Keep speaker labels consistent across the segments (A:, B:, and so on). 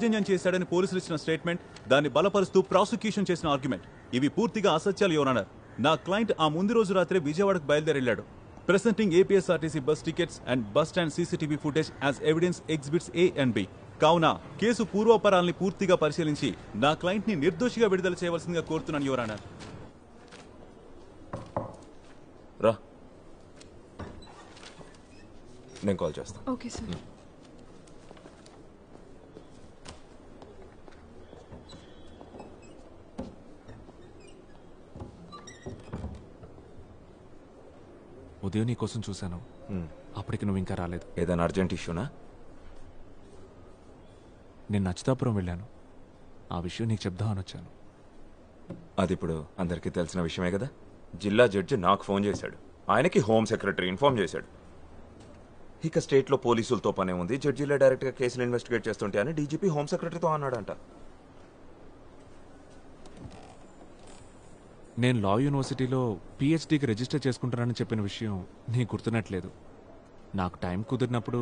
A: దౌర్జన్యం చేశాడని పోలీసులు ఇచ్చిన స్టేట్మెంట్, దాన్ని బలపరుస్తూ ప్రాసిక్యూషన్ చేసిన ఆర్గ్యుమెంట్ ఇవి పూర్తిగా అసత్యాలు యువర్ ఆనర్. నా క్లయింట్ ఆ ముందు రోజు రాత్రి విజయవాడకు బయలుదేరెళ్లాడు. Presenting APSRTC bus tickets and bus stand CCTV footage as evidence exhibits A and B. కావున కేసు పూర్వాపరాల్ని పూర్తిగా పరిశీలించి నా క్లయింట్ ని నిర్దోషిగా విడుదల చేయవలసిందిగా కోరుతున్నాను యువర్ ఆనర్.
B: రా, నేను కాల్ చేస్తాను.
C: Okay sir.
D: ఉదయం నీ కోసం చూశాను, అప్పటికి నువ్వు ఇంకా రాలేదు.
B: ఏదైనా అర్జెంట్ ఇష్యూనా?
D: నేను నచ్చితాపురం వెళ్ళాను, ఆ విషయం నీకు చెప్దామని వచ్చాను.
B: అది ఇప్పుడు అందరికీ తెలిసిన విషయమే కదా. జిల్లా జడ్జి నాకు ఫోన్ చేశాడు, ఆయనకి హోమ్ సెక్రటరీ ఇన్ఫార్మ్ చేశాడు. ఇక స్టేట్లో పోలీసులతో పనే ఉంది, జడ్జిలే డైరెక్ట్గా కేసులు ఇన్వెస్టిగేట్ చేస్తుంటే అని డీజీపీ హోమ్ సెక్రటరీతో అన్నాడంట.
D: నేను లా యూనివర్సిటీలో పిహెచ్డీకి రిజిస్టర్ చేసుకుంటానని చెప్పిన విషయం నీకు గుర్తున్నట్లేదు. నాకు టైం కుదిరినప్పుడు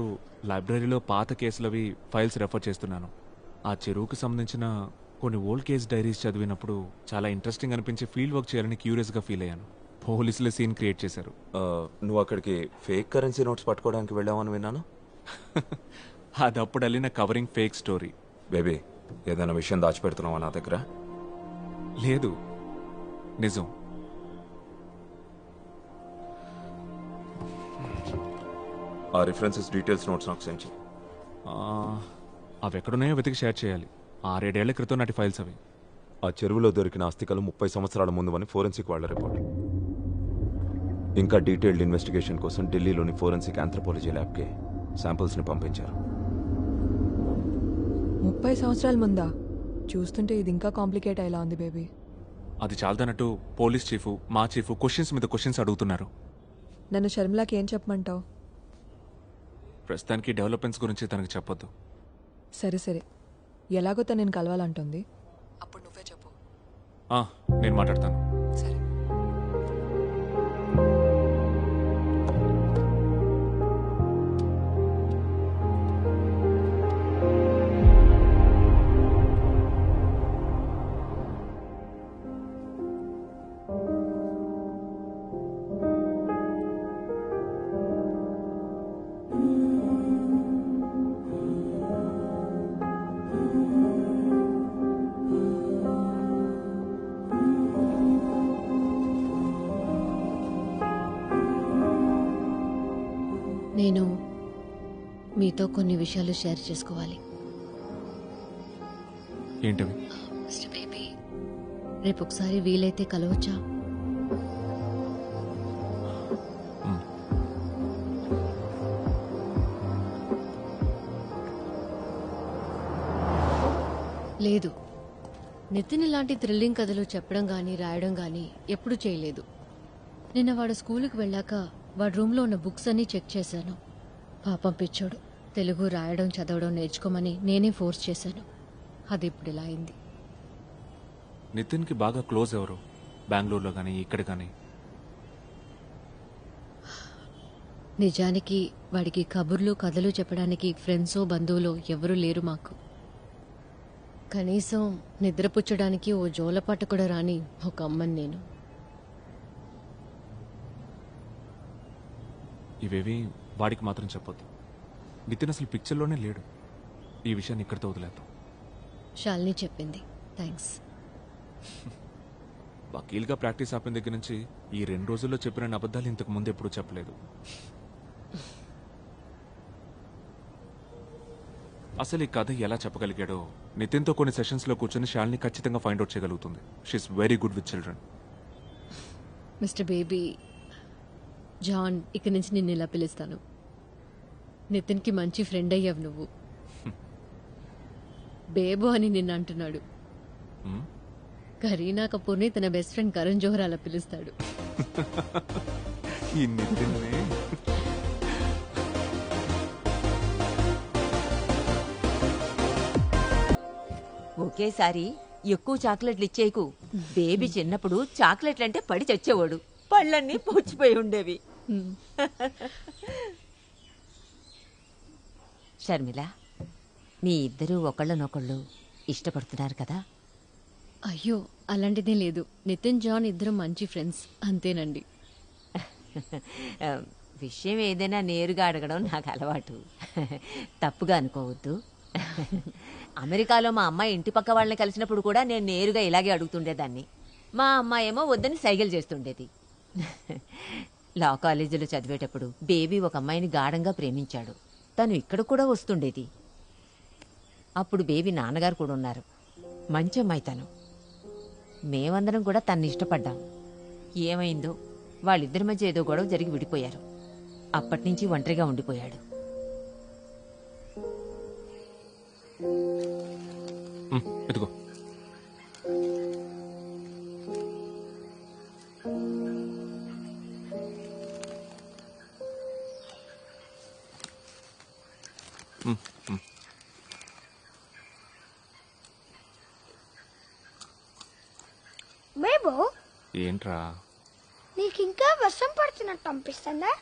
D: లైబ్రరీలో పాత కేసులవి ఫైల్స్ రెఫర్ చేస్తున్నాను. ఆ చెరువుకు సంబంధించిన కొన్ని ఓల్డ్ కేస్ డైరీస్ చదివినప్పుడు చాలా ఇంట్రెస్టింగ్ అనిపించి ఫీల్డ్ వర్క్ చేయాలని క్యూరియస్గా ఫీల్ అయ్యాను. పోలీసులు సీన్ క్రియేట్ చేశారు.
B: నువ్వు అక్కడికి ఫేక్ కరెన్సీ నోట్స్ పట్టుకోవడానికి వెళ్ళావని విన్నాను.
D: అది అప్పుడు వెళ్ళిన కవరింగ్ ఫేక్ స్టోరీ.
B: బేబీ, ఏదైనా విషయం దాచిపెడుతున్నావా నా దగ్గర?
D: లేదు, నిజం.
B: ఆ రిఫరెన్సెస్ డీటెయిల్స్ నోట్స్ నాకు సెండ్ చేయి.
D: అవి ఎక్కడున్నాయో వెతికి షేర్ చేయాలి. 6-7 ఏళ్ల క్రితం నాటి ఫైల్స్ అవి.
B: ఆ చెరువులో దొరికిన అస్థికలు 30 సంవత్సరాల ముందువని ఫోరెన్సిక్ వాళ్ళ రిపోర్ట్. ఇంకా డీటెయిల్డ్ ఇన్వెస్టిగేషన్ కోసం ఢిల్లీలోని ఫోరెన్సిక్ ఆంథ్రోపాలజీ ల్యాబ్కి శాంపిల్స్ని పంపించారు.
C: 30 సంవత్సరాల ముందా? చూస్తుంటే ఇది ఇంకా కాంప్లికేట్ అయ్యేలా ఉంది బేబీ.
D: అది చాలదన్నట్టు పోలీస్ చీఫ్, మా చీఫ్ క్వశ్చన్స్ మీద క్వశ్చన్స్ అడుగుతున్నారు.
C: నన్ను షర్మిలాకి ఏం చెప్పమంటావు?
D: ప్రస్తుతానికి డెవలప్మెంట్స్ గురించి తనకు చెప్పొద్దు.
C: సరే సరే, ఎలాగో తను నేను కలవాలంటుంది, అప్పుడు నువ్వే చెప్పు.
D: నేను మాట్లాడతాను.
C: సరే.
E: నేను మీతో కొన్ని విషయాలు షేర్ చేసుకోవాలి.
D: ఏంటవి?
E: మిస్టర్ బేబీ, రేపు ఒకసారి వీలైతే కలవచ్చా? లేదు, నితిన్ ఇలాంటి థ్రిల్లింగ్ కథలు చెప్పడం కానీ రాయడం కానీ ఎప్పుడూ చేయలేదు. నిన్న వాడు స్కూలుకి వెళ్ళాక వాడి రూమ్లో ఉన్న బుక్స్ అన్నీ చెక్ చేశాను. పాపం పిచ్చోడు, తెలుగు రాయడం చదవడం నేర్చుకోమని నేనే ఫోర్స్ చేశాను. అది ఇప్పుడు ఇలా అయింది.
D: నితిన్కి బాగా క్లోజ్ ఎవరు? బెంగళూరులో కానీ ఇక్కడ కానీ?
E: నిజానికి వాడికి కబుర్లు కథలు చెప్పడానికి ఫ్రెండ్సో బంధువులో ఎవరూ లేరు మాకు. కనీసం నిద్రపుచ్చడానికి ఓ జోలపాట కూడా రాని ఒక అమ్మని నేను.
D: ఇవేవి వాడికి మాత్రం చెప్పొద్దు. నితిన్ అసలు పిక్చర్లోనే లేడు. ఈ విషయాన్ని ఇక్కడితో వదిలేద్దాం.
E: శాలిని చెప్పింది, థ్యాంక్స్.
D: వకీల్గా ప్రాక్టీస్ ఆపిన దగ్గర నుంచి ఈ 2 రోజుల్లో చెప్పిన అబద్ధాలు ఇంతకు ముందు ఎప్పుడూ చెప్పలేదు. అసలు ఈ కథ ఎలా చెప్పగలిగాడో నితిన్తో కొన్ని సెషన్స్లో కూర్చొని శాలిని ఖచ్చితంగా ఫైండ్ అవుట్ చేయగలుగుతుంది. She's very good with children.
E: Mr Baby, John ఇక్కడి నుంచి నిన్ను ఇలా పిలుస్తాను. నితిన్కి మంచి ఫ్రెండ్ అయ్యావు నువ్వు. బేబో అని నిన్ను అంటున్నాడు. కరీనా కపూర్ని తన బెస్ట్ ఫ్రెండ్ కరణ్ జోహర్ అలా పిలుస్తాడు.
D: ఈ నితిన్నే
F: ఒకేసారి ఎక్కువ చాక్లెట్లు ఇచ్చేయకు. బేబీ చిన్నప్పుడు చాక్లెట్లంటే పడి చచ్చేవాడు, పళ్ళన్నీ పుచ్చిపోయి ఉండేవి. షర్మిల, మీ ఇద్దరూ ఒకళ్ళనొకళ్ళు ఇష్టపడుతున్నారు కదా?
E: అయ్యో అలాంటిదే లేదు. నితిన్ జాన్ ఇద్దరు మంచి ఫ్రెండ్స్ అంతేనండి.
F: విషయం ఏదైనా నేరుగా అడగడం నాకు అలవాటు. తప్పుగా అనుకోవద్దు. అమెరికాలో మా అమ్మాయి ఇంటి పక్క వాళ్ళని కలిసినప్పుడు కూడా నేను నేరుగా ఇలాగే అడుగుతుండేదాన్ని. మా అమ్మాయి ఏమో వద్దని సైగలు చేస్తుండేది. లా కాలేజీలో చదివేటప్పుడు బేబీ ఒక అమ్మాయిని గాఢంగా ప్రేమించాడు. తను ఇక్కడ కూడా వస్తుండేది. అప్పుడు బేబీ నాన్నగారు కూడా ఉన్నారు. మంచి అమ్మాయి తను. మేమందరం కూడా తన్ని ఇష్టపడ్డాం. ఏమైందో వాళ్ళిద్దరి మధ్య ఏదో గొడవ జరిగి విడిపోయారు. అప్పటినుంచి ఒంటరిగా ఉండిపోయాడు.
D: ఇదిగో
G: బేబో,
D: ఏంట్రా?
G: నీకు ఇంకా వర్షం పడుతున్నట్టు అనిపిస్తుందా?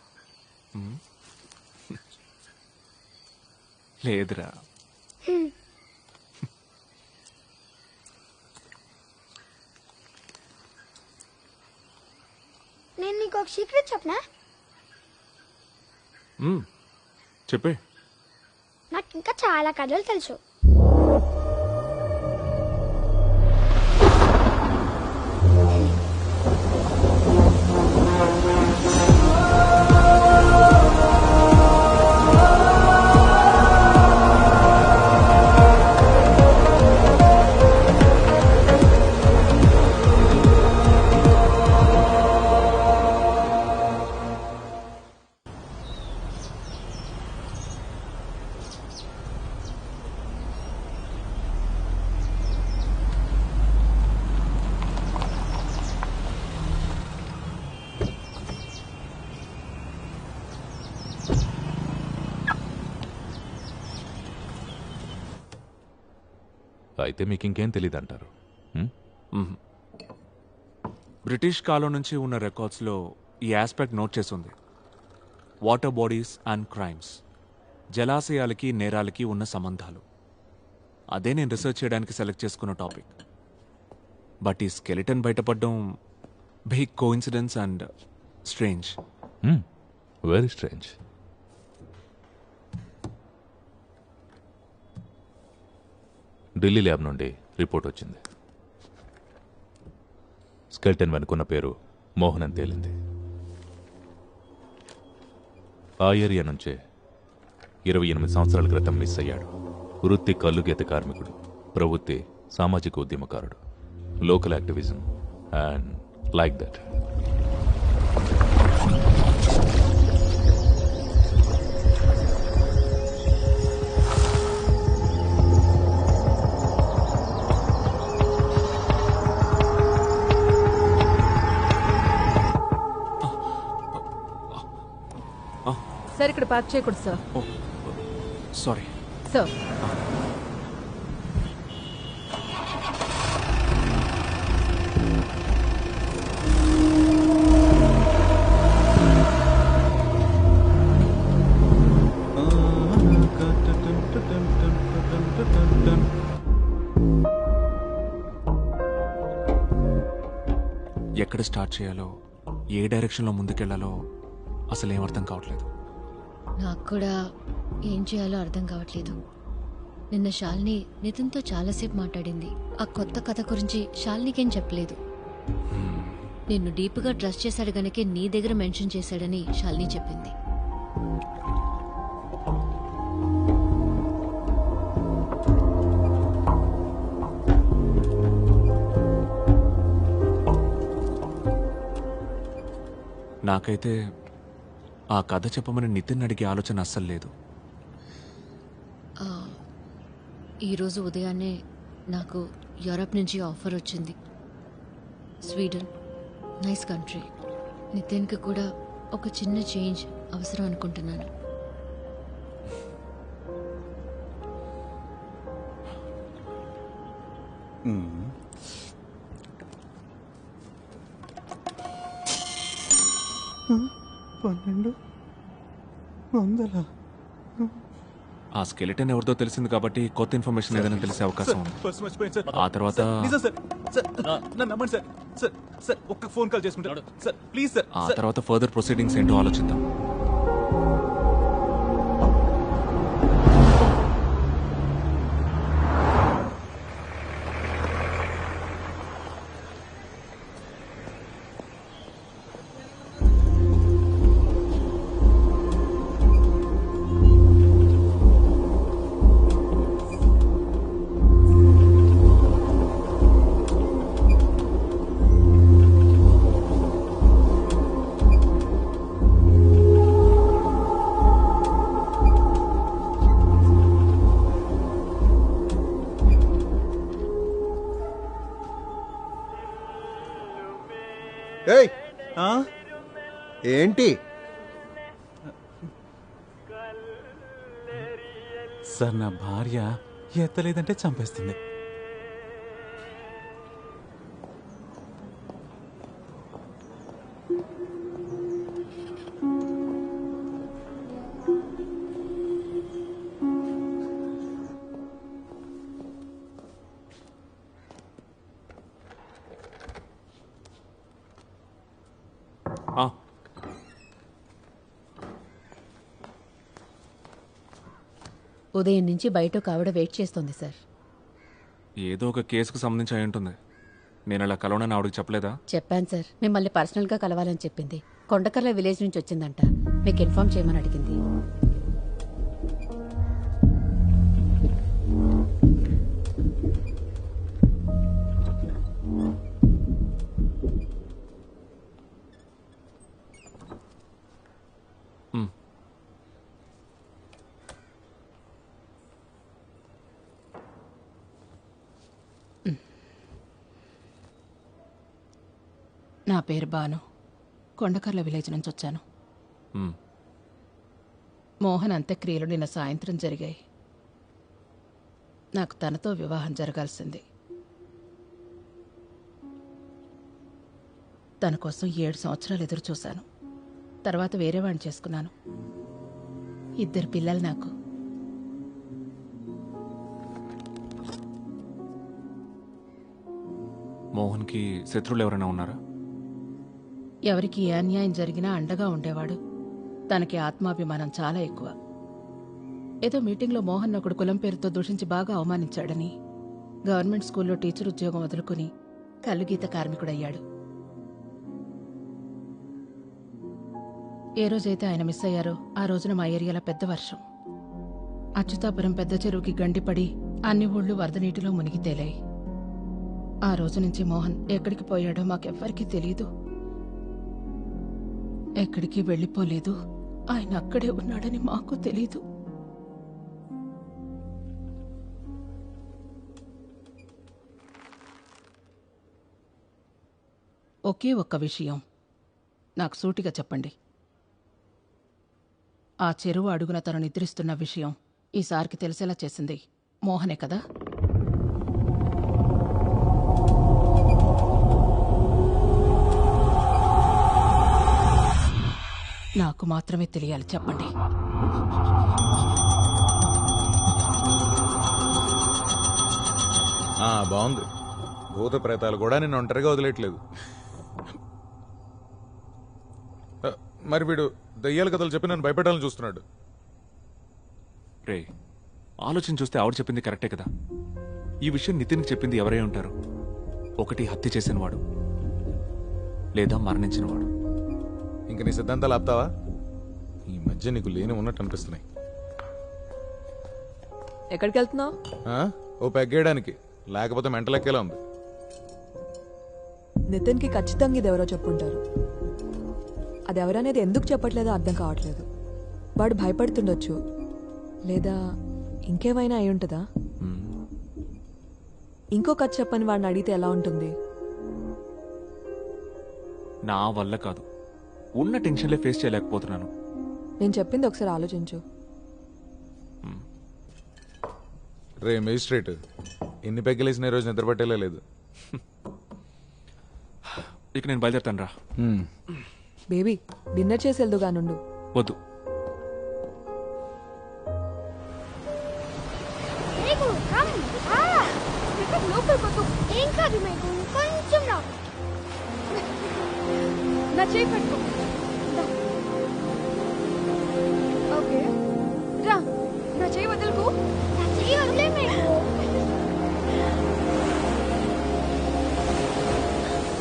D: లేదురా.
G: నేను నీకు ఒక సీక్రెట్ చెప్పనా?
D: చెప్పే.
G: నాకు ఇంకా చాలా కథలు తెలుసు.
H: అయితే మీకు ఇంకేం తెలియదు అంటారు?
D: బ్రిటిష్ కాలం నుంచి ఉన్న రికార్డ్స్లో ఈ ఆస్పెక్ట్ నోట్ చేసింది. వాటర్ బాడీస్ అండ్ క్రైమ్స్, జలాశయాలకి నేరాలకి ఉన్న సంబంధాలు. అదే నేను రీసెర్చ్ చేయడానికి సెలెక్ట్ చేసుకున్న టాపిక్. బట్ ఈ స్కెలిటన్ బయటపడడం big coincidence and strange.
H: Very strange. Delhi lab నుండి రిపోర్ట్ వచ్చింది. స్కెల్టన్ వెనుకున్న పేరు మోహన్ అని తేలింది. ఆ ఏరియా నుంచే 28 సంవత్సరాల క్రితం మిస్ అయ్యాడు. వృత్తి కల్లుగీత కార్మికుడు, ప్రవృత్తి సామాజిక ఉద్యమకారుడు. Local activism and like that.
C: Sir ఇక్కడ పార్క్ చేయకూడదు సార్.
D: Sorry
C: sir.
D: ఎక్కడ స్టార్ట్ చేయాలో, ఏ డైరెక్షన్లో ముందుకెళ్లాలో అసలు ఏం అర్థం కావట్లేదు.
E: నాకు కూడా ఏం చేయాలో అర్థం కావట్లేదు. నిన్న శాలిని నితిన్తో చాలాసేపు మాట్లాడింది. ఆ కొత్త కథ గురించి శాలినికేం చెప్పలేదు. నిన్ను డీప్గా ట్రస్ట్ చేశాడు గనకే నీ దగ్గర మెన్షన్ చేశాడని శాలిని చెప్పింది.
D: నాకైతే ఆ కథ చెప్పమని నితిన్ అడిగే ఆలోచన అస్సలు లేదు.
E: ఈరోజు ఉదయాన్నే నాకు యూరప్ నుంచి ఆఫర్ వచ్చింది. Sweden nice country. నితిన్కి కూడా ఒక చిన్న చేంజ్ అవసరం అనుకుంటున్నాను.
D: ఆ స్కెలిటన్ ఎవరిదో తెలిసింది కాబట్టి కొత్త ఇన్ఫర్మేషన్ ఏదైనా తెలిసే అవకాశం ఉంది.
A: పర్స్ మర్చిపోయింది సార్.
D: ఆ తర్వాత
A: నిజం సార్. సార్ నన్ను నమ్మండి సార్. సార్ సార్ ఒక్క ఫోన్ కాల్ చేసుకుంటాడు సార్, ప్లీజ్ సార్.
D: ఆ తర్వాత ఫర్దర్ ప్రొసీడింగ్స్ ఏంటో ఆలోచిద్దాం.
I: ఏయ్
A: ఆ?
I: ఏంటి
A: సార్ నా భార్య ఎత్తలేదంటే చంపేస్తుంది.
D: ఆ,
J: ఉదయం నుంచి బయట ఒక ఆవిడ వెయిట్ చేస్తోంది సార్.
D: ఏదో ఒక కేసుకు సంబంధించి అయి ఉంటుంది. నేను అలా కలవనని ఆవిడకి చెప్పలేదా?
J: చెప్పాను సార్, మిమ్మల్ని పర్సనల్గా కలవాలని చెప్పింది. కొండకర్ల విలేజ్ నుంచి వచ్చిందంట, మీకు ఇన్ఫార్మ్ చేయమని అడిగింది. నా పేరు బాను, కొండకర్ల విలేజ్ నుంచి వచ్చాను. మోహన్ అంత్యక్రియలు నిన్న సాయంత్రం జరిగాయి. నాకు తనతో వివాహం జరగాల్సింది. తన కోసం 7 సంవత్సరాలు ఎదురు చూశాను. తర్వాత వేరే వాడిని చేసుకున్నాను. 2 పిల్లలు నాకు.
D: మోహన్కి శత్రువులు ఎవరైనా ఉన్నారా?
J: ఎవరికి ఏ అన్యాయం జరిగినా అండగా ఉండేవాడు. తనకి ఆత్మాభిమానం చాలా ఎక్కువ. ఏదో మీటింగ్లో మోహన్ ఒకడు కులం పేరుతో దూషించి బాగా అవమానించాడని గవర్నమెంట్ స్కూల్లో టీచర్ ఉద్యోగం వదులుకుని కల్లుగీత కార్మికుడయ్యాడు. ఏ రోజైతే ఆయన మిస్ అయ్యారో ఆ రోజున మా ఏరియాలో పెద్ద వర్షం. అచ్యుతాపురం పెద్ద చెరువుకి గండిపడి అన్ని ఊళ్ళు వరద నీటిలో మునిగి తేలాయి. ఆ రోజు నుంచి మోహన్ ఎక్కడికి పోయాడో మాకెవ్వరికీ తెలీదు. ఎక్కడికి వెళ్ళిపోలేదు. ఆయన అక్కడే ఉన్నాడని మాకు తెలీదు. ఒకే ఒక్క విషయం నాకు సూటిగా చెప్పండి. ఆ చెరువు అడుగున తను నిద్రిస్తున్న విషయం ఈసారికి తెలిసేలా చేసింది మోహనే కదా? నాకు మాత్రమే తెలియాలి, చెప్పండి.
K: బాగుంది. భూత ప్రేతాలు కూడా నిన్ను ఒంటరిగా వదిలేట్లేదు. మరి వీడు దయ్యాల కథలు చెప్పి నన్ను భయపెట్టాలని చూస్తున్నాడు.
D: రే, ఆలోచన చూస్తే ఆవిడ చెప్పింది కరెక్టే కదా. ఈ విషయం నితిన్కి చెప్పింది ఎవరై ఉంటారు? ఒకటి హత్య చేసినవాడు, లేదా మరణించినవాడు.
K: ఇంక నీ సిద్ధాంతాలు ఆపుతావా? ఈ మధ్య నీకు లేని ఉన్నట్టు అనిపిస్తున్నాయి.
C: ఎక్కడికి వెళ్తున్నావు?
K: ఓ పెగ్గేయడానికి, లేకపోతే మెంటలెక్కేలా ఉంది.
C: నితిన్కి ఖచ్చితంగా ఇది ఎవరో చెప్పుంటారు. అది ఎవరనేది ఎందుకు చెప్పట్లేదో అర్థం కావట్లేదు. వాడు భయపడుతుండొచ్చు, లేదా ఇంకేమైనా అయి ఉంటుందా? ఇంకో కథ చెప్పని వాడిని అడిగితే ఎలా ఉంటుంది?
D: నా వల్ల కాదు, ఉన్న టెన్షన్లే ఫేస్ చేయలేకపోతున్నాను.
C: నేను చెప్పింది ఒకసారి ఆలోచించు.
K: రే మేజిస్ట్రేట్, ఎన్ని పెగ్గలేసిన రోజు నిద్రపట్టేలా లేదు.
D: ఇక నేను బయలుదేరుతాను రా.
C: బేబీ, డిన్నర్ చేసి వెళ్దుగా నుండు.
D: వద్దు,
G: కాదు మీకు కొంచెం రా.
C: నా చేయి పట్టుకో. ఓకే రా, నా చేయి వదులుకో.
G: నా చెయ్యి వదిలే మీకు.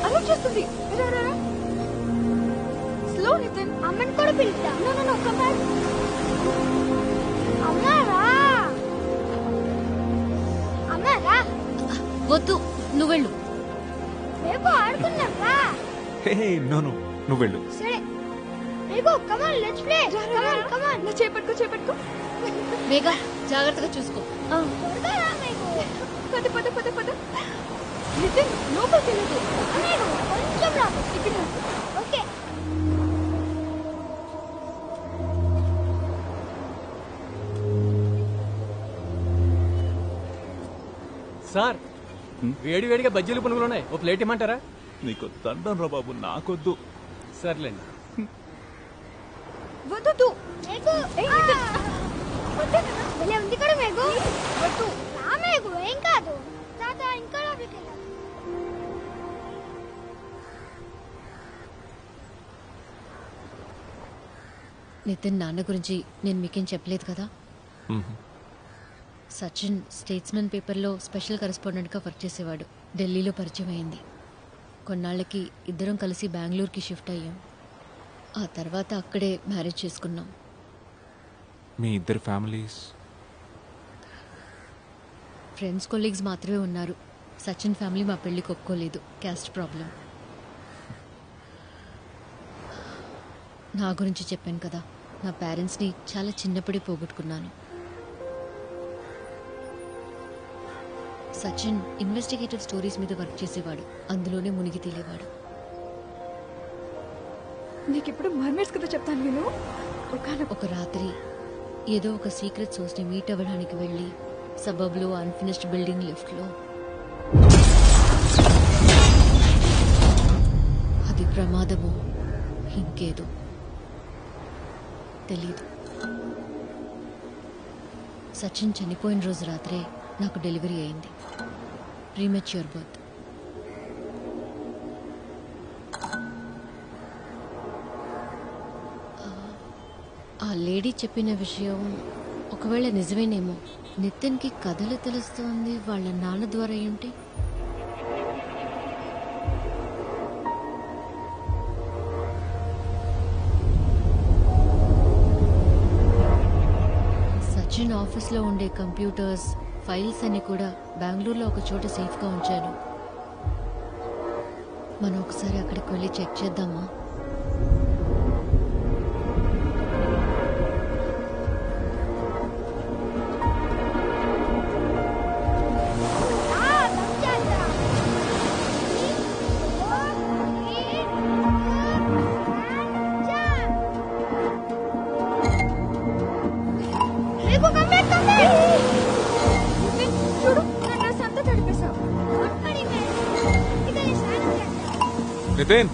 C: అలా చేస్తుంది. రా రా రా. స్లో నితిన్.
G: అమ్మని కూడా పిలుస్తా.
C: No no no come back.
G: అమ్మా రా. అమ్మా రా.
E: వద్దు, నువ్వు వెళ్ళు.
G: రేపు ఆడుకుందాం రా.
D: హే నో నో, నువ్వు వెళ్ళు.
G: సరే రేపు కమాన్ లెట్స్ ప్లే. కమాన్ కమాన్.
C: నా చేయి పట్టుకో, చేయి పట్టుకో.
E: వేగా జాగ్రత్తగా చూసుకో.
G: త్వరగా రా మీకు.
C: పద పద పద పద. నితిన్ లోపలికి వెళ్ళదు.
G: మీకు కొంచెం రా.
C: ఇక్కడ రా.
G: ఓకే.
L: సార్ వేడి వేడిగా బజ్జీలు పునుగులు ఉన్నాయి, ఓ ప్లేట్ ఇమ్మంటారా?
A: నీకు దండం రా బాబు, నాకొద్దు.
L: సర్లేండి.
C: వద్దు.
G: మేఘు భలే ఉంది కదా మేఘు.
C: వద్దు.
G: రా మేఘు, ఏం కాదు. తాత ఇంకా లోపలికి వెళ్ళాలి.
E: నితిన్ నాన్న గురించి నేను మీకేం చెప్పలేదు కదా. సచిన్ స్టేట్స్మెన్ పేపర్లో స్పెషల్ కరెస్పాండెంట్గా వర్క్ చేసేవాడు. ఢిల్లీలో పరిచయం అయింది. కొన్నాళ్ళకి ఇద్దరం కలిసి బెంగళూరుకి షిఫ్ట్ అయ్యాం. ఆ తర్వాత అక్కడే మ్యారేజ్ చేసుకున్నాం.
D: మీ ఇద్దరు ఫ్యామిలీస్?
E: ఫ్రెండ్స్ కొలీగ్స్ మాత్రమే ఉన్నారు. సచిన్ ఫ్యామిలీ మా పెళ్లికి ఒప్పుకోలేదు, క్యాస్ట్ ప్రాబ్లం. నా గురించి చెప్పాను కదా, నా పేరెంట్స్ని చాలా చిన్నప్పుడే పోగొట్టుకున్నాను. సచిన్ ఇన్వెస్టిగేటివ్ స్టోరీస్ మీద వర్క్ చేసేవాడు, అందులోనే మునిగి తేలేవాడు.
C: నీకిప్పుడు మర్మేడ్స్ కథ చెప్తాను నేను.
E: ఒక రాత్రి ఏదో ఒక సీక్రెట్ సోర్స్ని మీట్ అవ్వడానికి వెళ్ళి సబబ్లో అన్ఫినిష్డ్ బిల్డింగ్ లిఫ్ట్లో అది ప్రమాదమో ఇంకేదో తెలీదు. సచిన్ చనిపోయిన రోజు రాత్రే నాకు డెలివరీ అయింది. Premature birth. ఆ లేడీ చెప్పిన విషయం ఒకవేళ నిజమేనేమో. నితిన్కి కథలు తెలుస్తోంది వాళ్ళ నాన్న ద్వారా ఏంటి? సచిన్ ఆఫీస్లో ఉండే కంప్యూటర్స్, ఫైల్స్ అన్ని కూడా బెంగళూరులో ఒక చోట సేఫ్గా ఉంచాను. మనం ఒకసారి అక్కడికి వెళ్ళి చెక్ చేద్దామా?
D: నితిన్,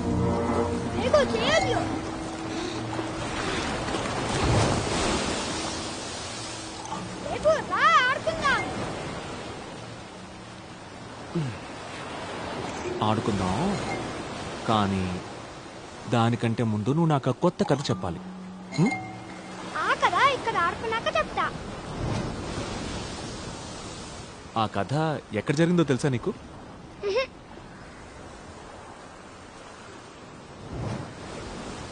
D: ఆడుకుందాం, కానీ దానికంటే ముందు నువ్వు నాకు కొత్త కథ చెప్పాలి.
G: ఆ కదా ఇక్కడ ఆడుకున్నాక చెప్తా.
D: ఆ కథ ఎక్కడ జరిగిందో తెలుసా నీకు?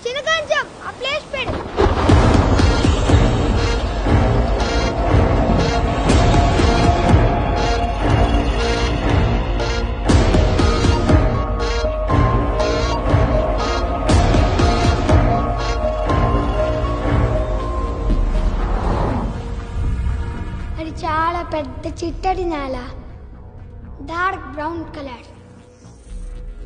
G: చిన్నగంజం ఆ ప్లేస్ పెడు. అది చాలా పెద్ద చిట్టడి నేల, డార్క్ బ్రౌన్ కలర్.